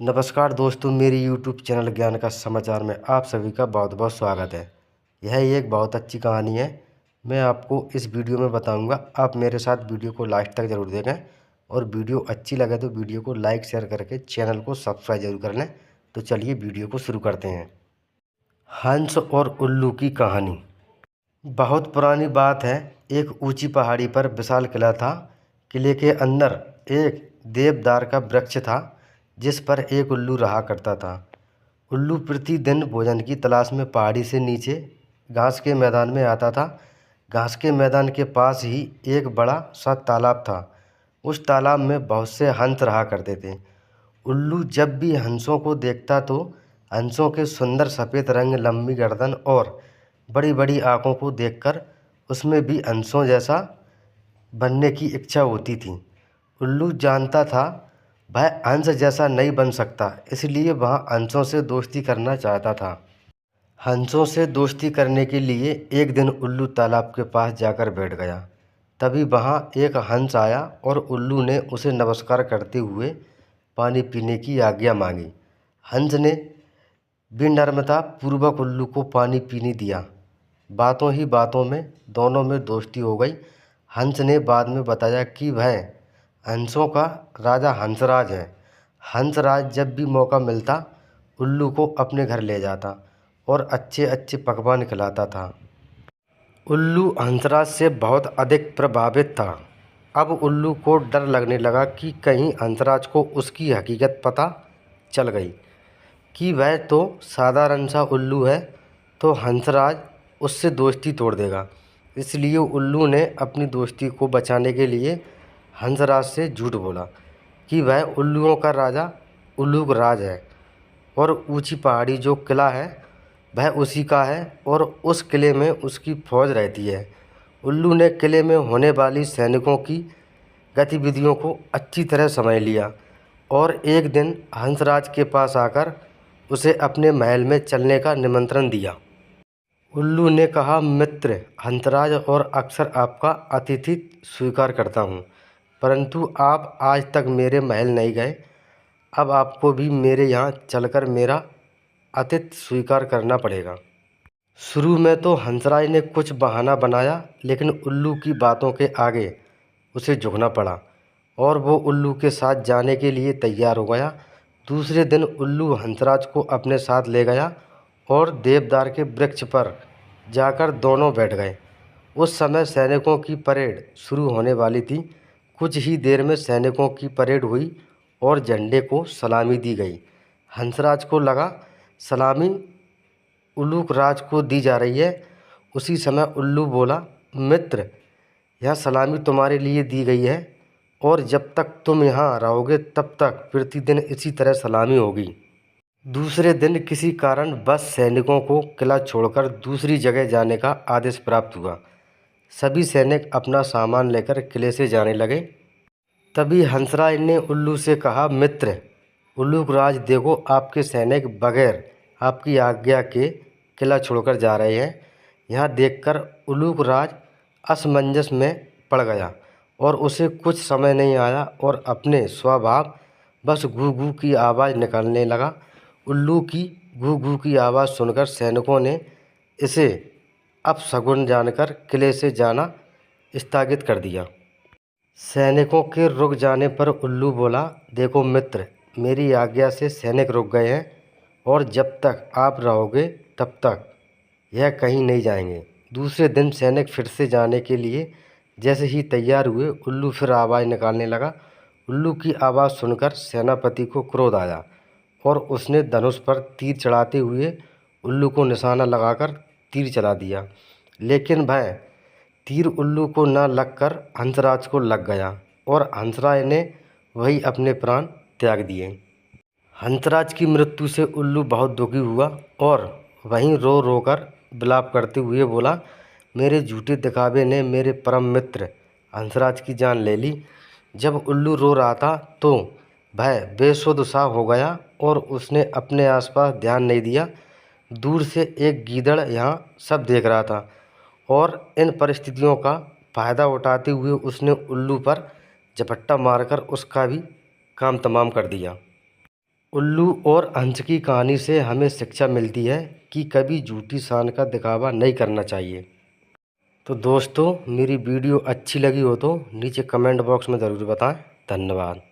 नमस्कार दोस्तों, मेरी यूट्यूब चैनल ज्ञान का समाचार में आप सभी का बहुत बहुत स्वागत है। यह एक बहुत अच्छी कहानी है। मैं आपको इस वीडियो में बताऊंगा। आप मेरे साथ वीडियो को लास्ट तक ज़रूर देखें और वीडियो अच्छी लगे तो वीडियो को लाइक शेयर करके चैनल को सब्सक्राइब जरूर कर लें। तो चलिए वीडियो को शुरू करते हैं। हंस और उल्लू की कहानी। बहुत पुरानी बात है। एक ऊंची पहाड़ी पर विशाल किला था। किले के अंदर एक देवदार का वृक्ष था जिस पर एक उल्लू रहा करता था। उल्लू प्रतिदिन भोजन की तलाश में पहाड़ी से नीचे घास के मैदान में आता था। घास के मैदान के पास ही एक बड़ा सा तालाब था। उस तालाब में बहुत से हंस रहा करते थे। उल्लू जब भी हंसों को देखता तो हंसों के सुंदर सफ़ेद रंग, लंबी गर्दन और बड़ी बड़ी आँखों को देखकर उसमें भी हंसों जैसा बनने की इच्छा होती थी। उल्लू जानता था वह हंस जैसा नहीं बन सकता, इसलिए वह हंसों से दोस्ती करना चाहता था। हंसों से दोस्ती करने के लिए एक दिन उल्लू तालाब के पास जाकर बैठ गया। तभी वहाँ एक हंस आया और उल्लू ने उसे नमस्कार करते हुए पानी पीने की आज्ञा मांगी। हंस ने विनम्रता पूर्वक उल्लू को पानी पीने दिया। बातों ही बातों में दोनों में दोस्ती हो गई। हंस ने बाद में बताया कि वह हंसों का राजा हंसराज है। हंसराज जब भी मौका मिलता उल्लू को अपने घर ले जाता और अच्छे अच्छे पकवान खिलाता था। उल्लू हंसराज से बहुत अधिक प्रभावित था। अब उल्लू को डर लगने लगा कि कहीं हंसराज को उसकी हकीकत पता चल गई कि वह तो साधारण सा उल्लू है, तो हंसराज उससे दोस्ती तोड़ देगा। इसलिए उल्लू ने अपनी दोस्ती को बचाने के लिए हंसराज से झूठ बोला कि वह उल्लुओं का राजा उल्लू राज है और ऊंची पहाड़ी जो किला है वह उसी का है और उस किले में उसकी फौज रहती है। उल्लू ने किले में होने वाली सैनिकों की गतिविधियों को अच्छी तरह समझ लिया और एक दिन हंसराज के पास आकर उसे अपने महल में चलने का निमंत्रण दिया। उल्लू ने कहा, मित्र हंसराज, और अक्सर आपका अतिथि स्वीकार करता हूँ, परंतु आप आज तक मेरे महल नहीं गए। अब आपको भी मेरे यहाँ चलकर मेरा आतिथ्य स्वीकार करना पड़ेगा। शुरू में तो हंसराज ने कुछ बहाना बनाया, लेकिन उल्लू की बातों के आगे उसे झुकना पड़ा और वो उल्लू के साथ जाने के लिए तैयार हो गया। दूसरे दिन उल्लू हंसराज को अपने साथ ले गया और देवदार के वृक्ष पर जाकर दोनों बैठ गए। उस समय सैनिकों की परेड शुरू होने वाली थी। कुछ ही देर में सैनिकों की परेड हुई और झंडे को सलामी दी गई। हंसराज को लगा सलामी उल्लू राज को दी जा रही है। उसी समय उल्लू बोला, मित्र यह सलामी तुम्हारे लिए दी गई है और जब तक तुम यहाँ रहोगे तब तक प्रतिदिन इसी तरह सलामी होगी। दूसरे दिन किसी कारण बस सैनिकों को किला छोड़कर दूसरी जगह जाने का आदेश प्राप्त हुआ। सभी सैनिक अपना सामान लेकर किले से जाने लगे। तभी हंसराज ने उल्लू से कहा, मित्र उल्लू राज, देखो आपके सैनिक बगैर आपकी आज्ञा के किला छोड़कर जा रहे हैं। यह देखकर उल्लू राज असमंजस में पड़ गया और उसे कुछ समय नहीं आया और अपने स्वभाव बस घू घू की आवाज़ निकालने लगा। उल्लू की घू घू की आवाज़ सुनकर सैनिकों ने इसे अपशगुन जानकर किले से जाना स्थगित कर दिया। सैनिकों के रुक जाने पर उल्लू बोला, देखो मित्र, मेरी आज्ञा से सैनिक रुक गए हैं और जब तक आप रहोगे तब तक यह कहीं नहीं जाएंगे। दूसरे दिन सैनिक फिर से जाने के लिए जैसे ही तैयार हुए, उल्लू फिर आवाज़ निकालने लगा। उल्लू की आवाज़ सुनकर सेनापति को क्रोध आया और उसने धनुष पर तीर चढ़ाते हुए उल्लू को निशाना लगाकर तीर चला दिया, लेकिन वह तीर उल्लू को न लगकर हंसराज को लग गया और हंसराज ने वही अपने प्राण त्याग दिए। हंसराज की मृत्यु से उल्लू बहुत दुखी हुआ और वहीं रो रो कर विलाप करते हुए बोला, मेरे झूठे दिखावे ने मेरे परम मित्र हंसराज की जान ले ली। जब उल्लू रो रहा था तो वह बेसुध सा हो गया और उसने अपने आसपास ध्यान नहीं दिया। दूर से एक गीदड़ यहाँ सब देख रहा था और इन परिस्थितियों का फायदा उठाते हुए उसने उल्लू पर झपट्टा मारकर उसका भी काम तमाम कर दिया। उल्लू और हंस की कहानी से हमें शिक्षा मिलती है कि कभी झूठी शान का दिखावा नहीं करना चाहिए। तो दोस्तों, मेरी वीडियो अच्छी लगी हो तो नीचे कमेंट बॉक्स में ज़रूर बताएं। धन्यवाद।